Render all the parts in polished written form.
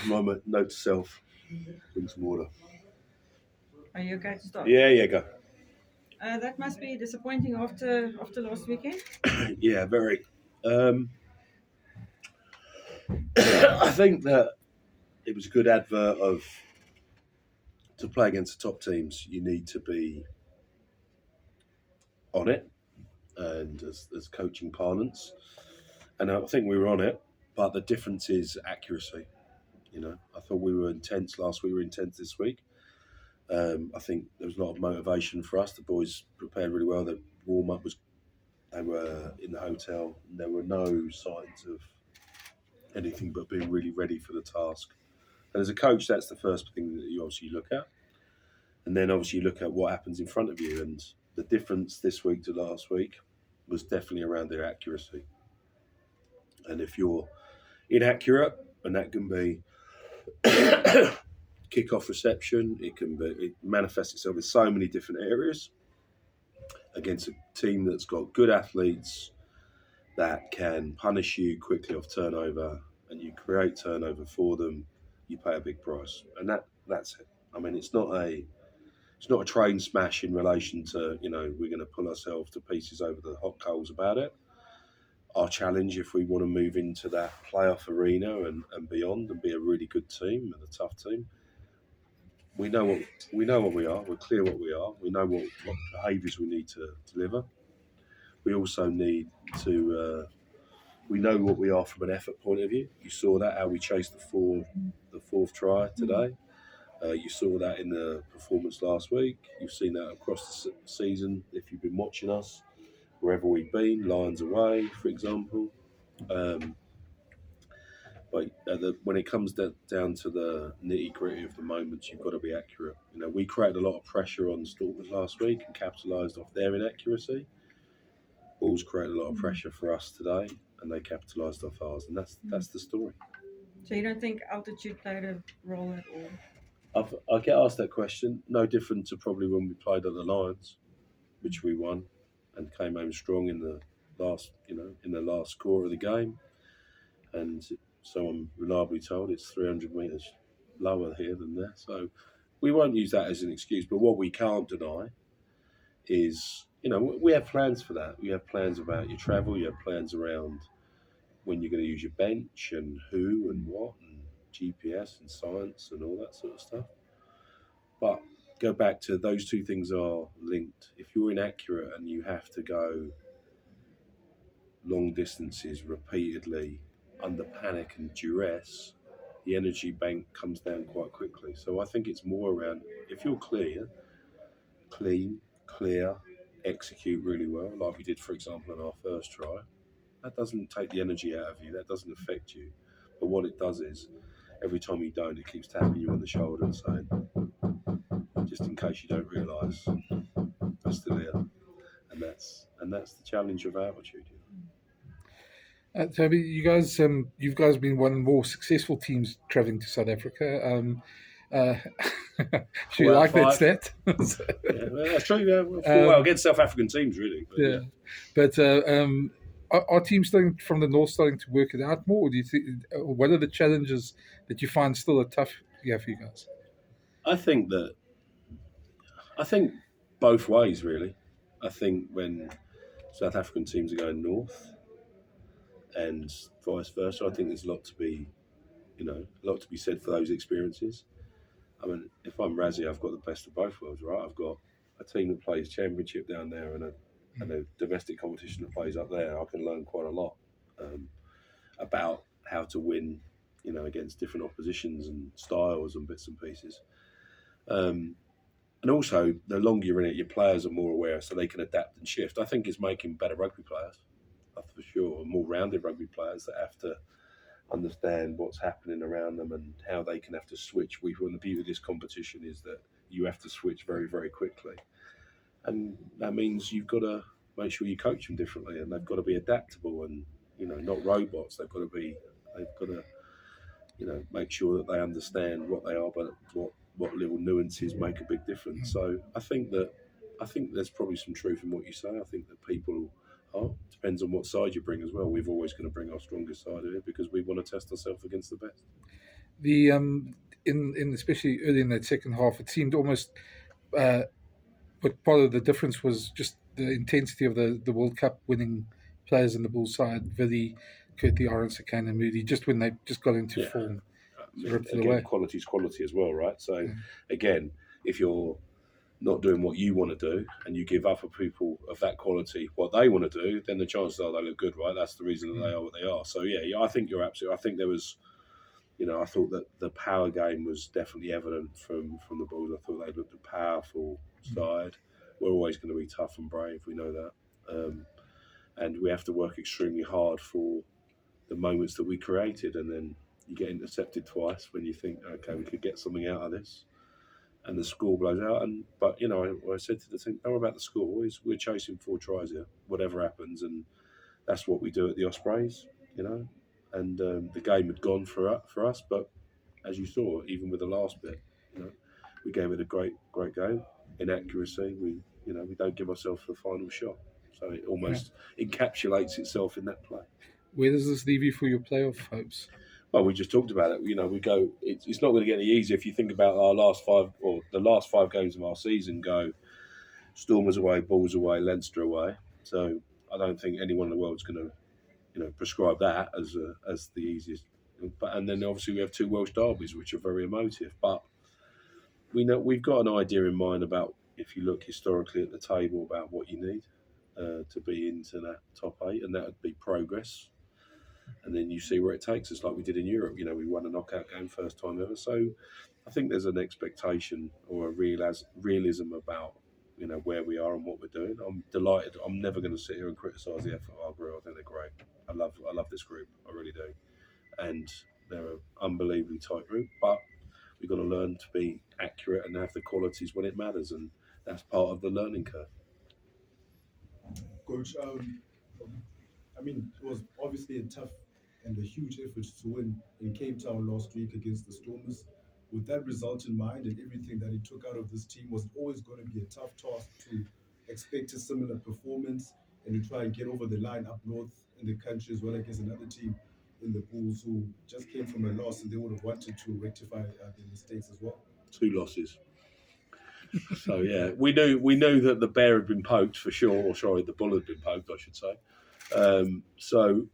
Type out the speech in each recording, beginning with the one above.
Moment, note to self. Drink some water. Are you okay to start? Yeah, go. That must be disappointing after last weekend. Yeah, very. I think that it was a good advert of to play against the top teams. You need to be on it, and as coaching parlance, and I think we were on it. But the difference is accuracy. I thought we were intense last week. We were intense this week. I think there was a lot of motivation for us. The boys prepared really well. The warm up was. They were in the hotel. And there were no signs of anything but being really ready for the task. And as a coach, that's the first thing that you obviously look at. And then obviously you look at what happens in front of you. And the difference this week to last week was definitely around their accuracy. And if you're inaccurate, and that can be kick-off reception, it manifests itself in so many different areas against a team that's got good athletes that can punish you quickly off turnover, and you create turnover for them, you pay a big price. And that's it. I mean, it's not a train smash in relation to, we're going to pull ourselves to pieces over the hot coals about it. Our challenge, if we want to move into that playoff arena and beyond and be a really good team and a tough team, we know what we are. We're clear what we are. We know what behaviours we need to deliver. We also need to. We know what we are from an effort point of view. You saw that how we chased the fourth try today. You saw that in the performance last week. You've seen that across the season if you've been watching us, wherever we've been, Lions away, for example. But when it comes down to the nitty-gritty of the moments, you've got to be accurate. We created a lot of pressure on Stortford last week and capitalised off their inaccuracy. Bulls created a lot of pressure for us today, and they capitalised off ours, and that's the story. So you don't think altitude played a role at all? I get asked that question. No different to probably when we played at the Lions, which we won, and came home strong in the last quarter of the game. And so I'm reliably told it's 300 metres lower here than there. So we won't use that as an excuse. But what we can't deny is, we have plans for that. We have plans about your travel. You have plans around when you're going to use your bench and who and what and GPS and science and all that sort of stuff. But go back to those two things are linked. If you're inaccurate and you have to go long distances repeatedly under panic and duress, the energy bank comes down quite quickly. So I think it's more around if you're clean, clear, execute really well, like we did, for example, in our first try. That doesn't take the energy out of you. That doesn't affect you. But what it does is, every time you don't, it keeps tapping you on the shoulder and saying, just in case you don't realise, I'm still here. And that's the challenge of altitude. Toby, you've guys been one of the more successful teams travelling to South Africa. Do you like that stat? Yeah, that's true. Yeah. Well, against South African teams, really. But are teams from the north starting to work it out more? Or do you think? What are the challenges that you find still tough for you guys? I think both ways, really. I think when South African teams are going north, and vice versa, I think there's a lot to be said for those experiences. I mean, if I'm Razzie, I've got the best of both worlds, right? I've got a team that plays championship down there and a domestic competition that plays up there. I can learn quite a lot about how to win, against different oppositions and styles and bits and pieces. And also, the longer you're in it, your players are more aware, so they can adapt and shift. I think it's making better rugby players, that's for sure, more rounded rugby players that have to understand what's happening around them and how they can have to switch. And the beauty of this competition is that you have to switch very, very quickly. And that means you've got to make sure you coach them differently, and they've got to be adaptable and, not robots. They've got to make sure that they understand what they are, but what little nuances make a big difference. So I think there's probably some truth in what you say. I think that people Oh, depends on what side you bring as well. We've always going to bring our strongest side in it because we want to test ourselves against the best. The in especially early in that second half, it seemed almost. But part of the difference was just the intensity of the World Cup winning players in the Bulls side, Vili, Kurti, Aronson, and Moody, just when they just got into Yeah. form, I so mean, ripped it again, away. quality's quality as well, right? So, Yeah. again, if you're not doing what you want to do and you give other people of that quality what they want to do, then the chances are they look good, right? That's the reason that they are what they are. So, yeah, I think you're absolutely. I think there was, I thought that the power game was definitely evident from the Bulls. I thought they looked a powerful side. We're always going to be tough and brave. We know that. And we have to work extremely hard for the moments that we created, and then you get intercepted twice when you think, okay, we could get something out of this, and the score blows out. But I said to the team, don't worry about the score. We're chasing 4 tries here, whatever happens, and that's what we do at the Ospreys, And the game had gone for us, but as you saw, even with the last bit, we gave it a great game. In accuracy, we don't give ourselves the final shot, so it almost encapsulates itself in that play. Where does this leave you for your playoff hopes? Well, we just talked about it. We go. It's not going to get any easier if you think about our last 5 or the last 5 games of our season. Go Stormers away, Bulls away, Leinster away. So I don't think anyone in the world's going to, prescribe that as the easiest. And then obviously we have 2 Welsh derbies, which are very emotive. But we know we've got an idea in mind about, if you look historically at the table, about what you need to be into that top 8, and that would be progress. And then you see where it takes us, like we did in Europe. We won a knockout game first time ever. So I think there's an expectation or a realism about where we are and what we're doing. I'm delighted. I'm never going to sit here and criticise the effort of our group. I think they're great. I love this group. I really do. And they're an unbelievably tight group. But we've got to learn to be accurate and have the qualities when it matters, and that's part of the learning curve. Coach, I mean, it was obviously a tough and a huge effort to win in Cape Town last week against the Stormers. With that result in mind and everything that it took out of this team, was it always going to be a tough task to expect a similar performance and to try and get over the line up north in the country as well against another team in the Bulls who just came from a loss and they would have wanted to rectify their mistakes as well? 2 losses. So yeah, we knew that the bear had been poked for sure, or sorry, the bull had been poked, I should say. So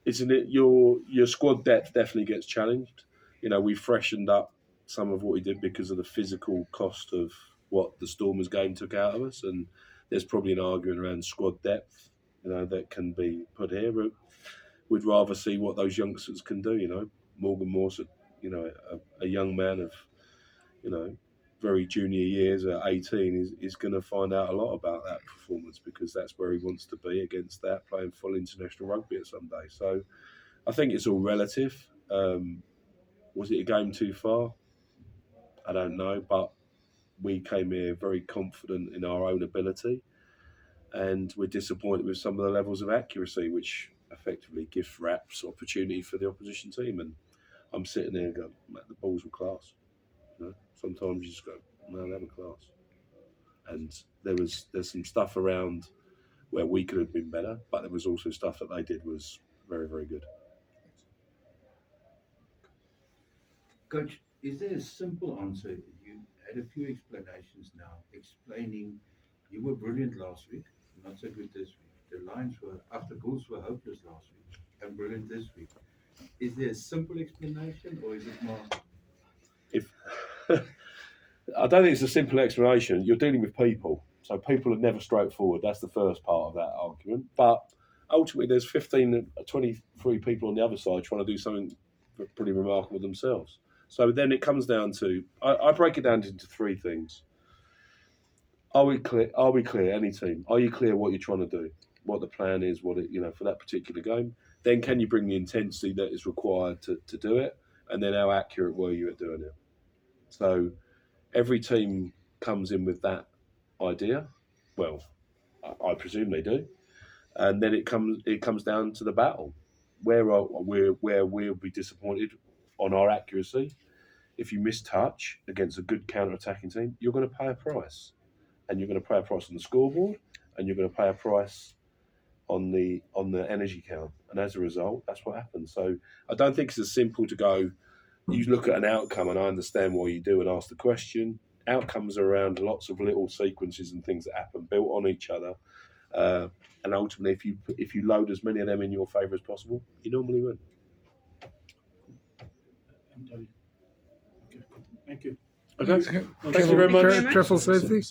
isn't it your squad depth definitely gets challenged? We freshened up some of what we did because of the physical cost of what the Stormers game took out of us, and there's probably an argument around squad depth, that can be put here. But we'd rather see what those youngsters can do. Morgan Morse, a young man of, very junior years at 18 is going to find out a lot about that performance, because that's where he wants to be against that, playing full international rugby at some day. So I think it's all relative. Was it a game too far? I don't know, but we came here very confident in our own ability, and we're disappointed with some of the levels of accuracy, which effectively gives raps opportunity for the opposition team. And I'm sitting there and go, "Man, the Bulls were class." Sometimes you just go, "No, they were class." And there's some stuff around where we could have been better, but there was also stuff that they did was very, very good. Coach, is there a simple answer? You had a few explanations now explaining you were brilliant last week, not so good this week. The Lions were, after Bulls were hopeless last week and brilliant this week. Is there a simple explanation, or is it more? If I don't think it's a simple explanation. You're dealing with people, so people are never straightforward. That's the first part of that argument. But ultimately, there's 15, 23 people on the other side trying to do something pretty remarkable themselves. So then it comes down to, I break it down into 3 things. Are we clear? Are we clear? Any team? Are you clear what you're trying to do? What the plan is? What it for that particular game? Then can you bring the intensity that is required to do it? And then how accurate were you at doing it? So every team comes in with that idea. Well, I presume they do, and then it comes down to the battle. Where we'll be disappointed on our accuracy. If you miss touch against a good counter-attacking team, you're going to pay a price, and you're going to pay a price on the scoreboard, and you're going to pay a price on the energy count, and as a result, that's what happens. So I don't think it's as simple to go. You look at an outcome, and I understand why you do, and ask the question. Outcomes are around lots of little sequences and things that happen, built on each other, and ultimately, if you load as many of them in your favour as possible, you normally win. Okay, cool. Thank you. Okay, Okay. thank you very much. Thank you very much. Travel safely.